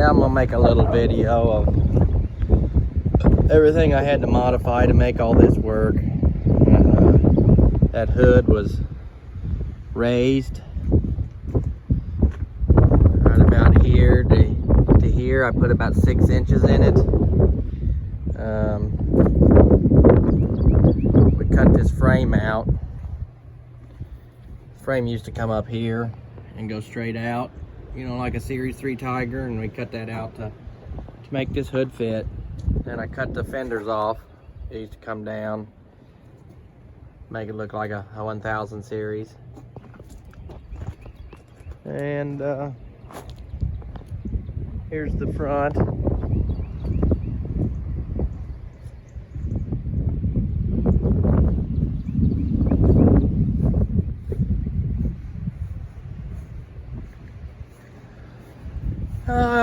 Yeah, I'm gonna make a little video of everything I had to modify to make all this work. That hood was raised right about here to here. I put about 6 inches in it. We cut this frame out. Frame used to come up here and go straight out, you know, like a Series 3 Steiger, and we cut that out to make this hood fit. Then I cut the fenders off. They used to come down, make it look like a 1000 series. And here's the front.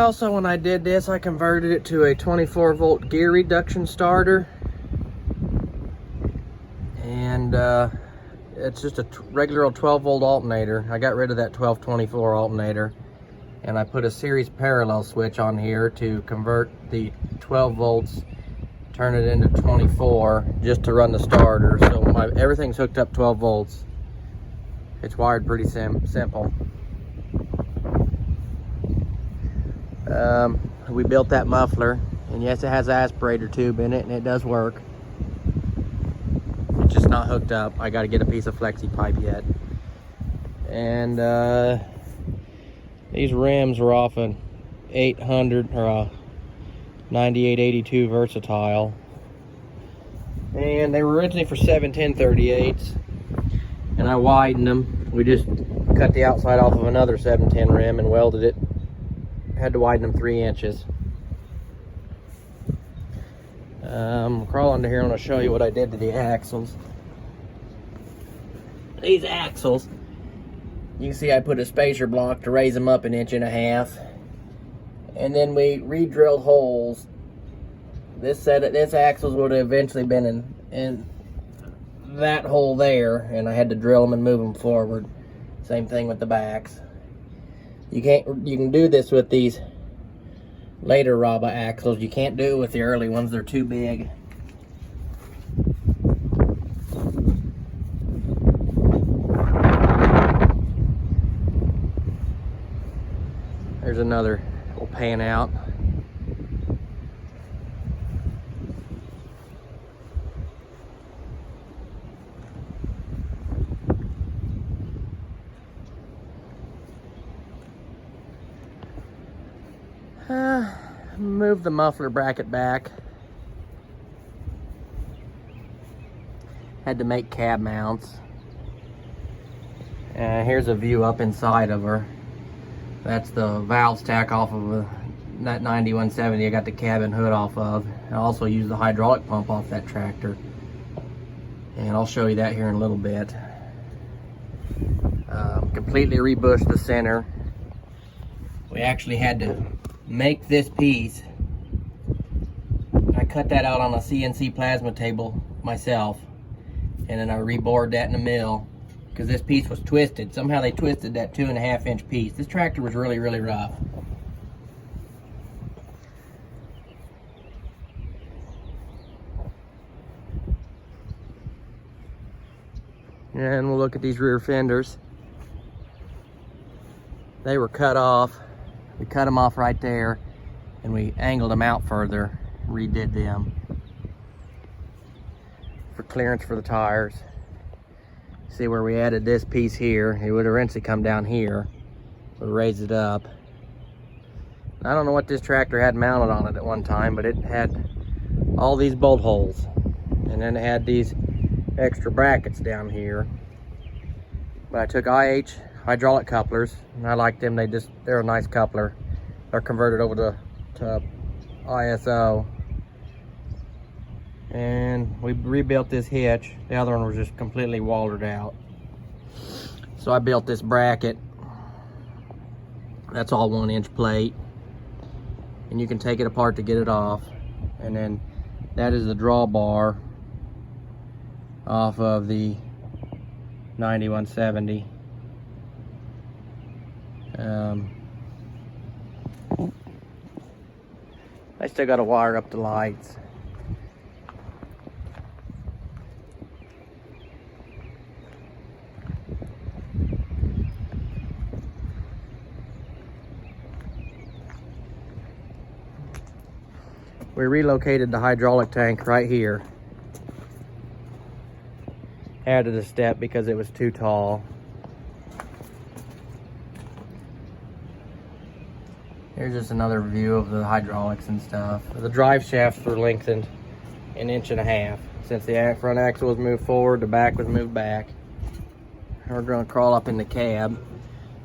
Also, when I did this, I converted it to a 24-volt gear reduction starter. And it's just a regular old 12-volt alternator. I got rid of that 1224 alternator. And I put a series parallel switch on here to convert the 12 volts, turn it into 24, just to run the starter. So everything's hooked up 12 volts. It's wired pretty simple. We built that muffler, and yes, it has an aspirator tube in it, and it does work. It's just not hooked up. I got to get a piece of flexi pipe yet. And these rims were off an 800 or a 9882 Versatile, and they were originally for 710/38s, and I widened them. We just cut the outside off of another 710 rim and welded it. Had to widen them 3 inches. Crawl under here. I want to show you what I did to the axles. These axles, you can see I put a spacer block to raise them up 1.5 inches, and then we re-drilled holes. This axles would have eventually been in that hole there, and I had to drill them and move them forward. Same thing with the backs. You can do this with these later Raba axles. You can't do it with the early ones. They're too big. There's another little pan out. Move the muffler bracket back. Had to make cab mounts. Here's a view up inside of her. That's the valve stack off of that 9170 I got the cabin hood off of. I also used the hydraulic pump off that tractor, and I'll show you that here in a little bit. Completely rebushed the center. We actually had to make this piece. I cut that out on a CNC plasma table myself, and then I rebored that in the mill because this piece was twisted. Somehow they twisted that 2.5 inch piece. This tractor was really rough. And we'll look at these rear fenders. They were cut off. We cut them off right there, and we angled them out further, redid them for clearance for the tires. See where we added this piece here, it would eventually come down here. We raised it up. I don't know what this tractor had mounted on it at one time, but it had all these bolt holes, and then it had these extra brackets down here. But I took IH hydraulic couplers, and I like them. They're a nice coupler. They're converted over to ISO, and we rebuilt this hitch. The other one was just completely waldered out. So I built this bracket. That's all 1 inch plate, and you can take it apart to get it off. And then that is the drawbar off of the 9170. I still got to wire up the lights. We relocated the hydraulic tank right here. Added a step because it was too tall. Here's just another view of the hydraulics and stuff. The drive shafts were lengthened 1.5 inches. Since the front axle was moved forward, the back was moved back. We're gonna crawl up in the cab.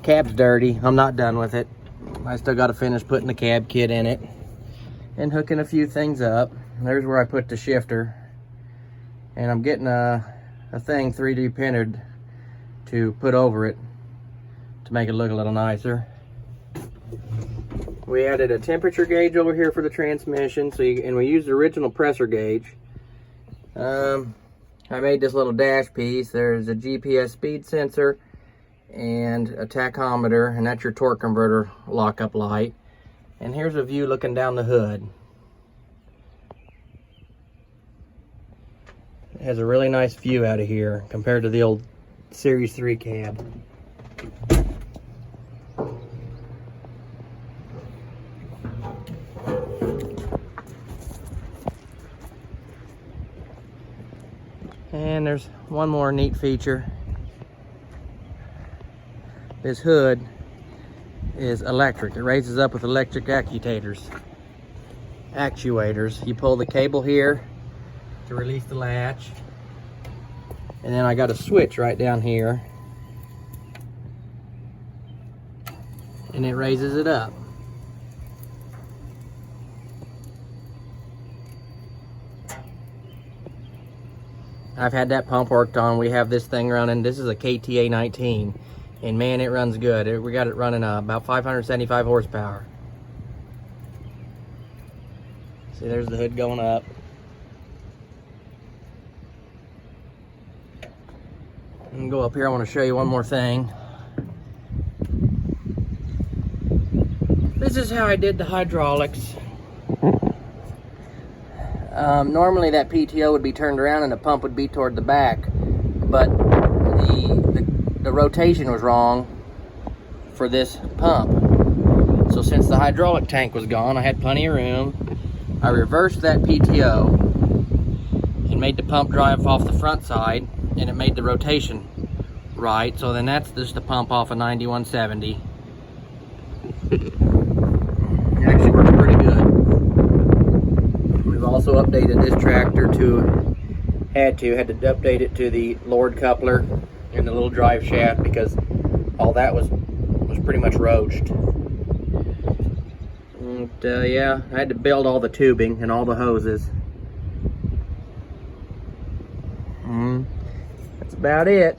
Cab's dirty, I'm not done with it. I still gotta finish putting the cab kit in it and hooking a few things up. There's where I put the shifter. And I'm getting a thing 3D printed to put over it to make it look a little nicer. We added a temperature gauge over here for the transmission, and we used the original pressure gauge. I made this little dash piece. There's a GPS speed sensor and a tachometer, and that's your torque converter lockup light. And here's a view looking down the hood. It has a really nice view out of here compared to the old Series 3 cab. And there's one more neat feature. This hood is electric. It raises up with electric actuators. You pull the cable here to release the latch, and then I got a switch right down here, and it raises it up. I've had that pump worked on. We have this thing running. This is a KTA 19. And man, it runs good. We got it running about 575 horsepower. See, there's the hood going up. And go up here, I want to show you one more thing. This is how I did the hydraulics. Normally that PTO would be turned around and the pump would be toward the back, but the rotation was wrong for this pump. So since the hydraulic tank was gone, I had plenty of room. I reversed that PTO and made the pump drive off the front side, and it made the rotation right. So then that's just the pump off of 9170. It actually works pretty good. We've also updated this tractor had to update it to the Lord coupler and the little drive shaft, because all that was pretty much roached. And yeah, I had to build all the tubing and all the hoses. That's about it.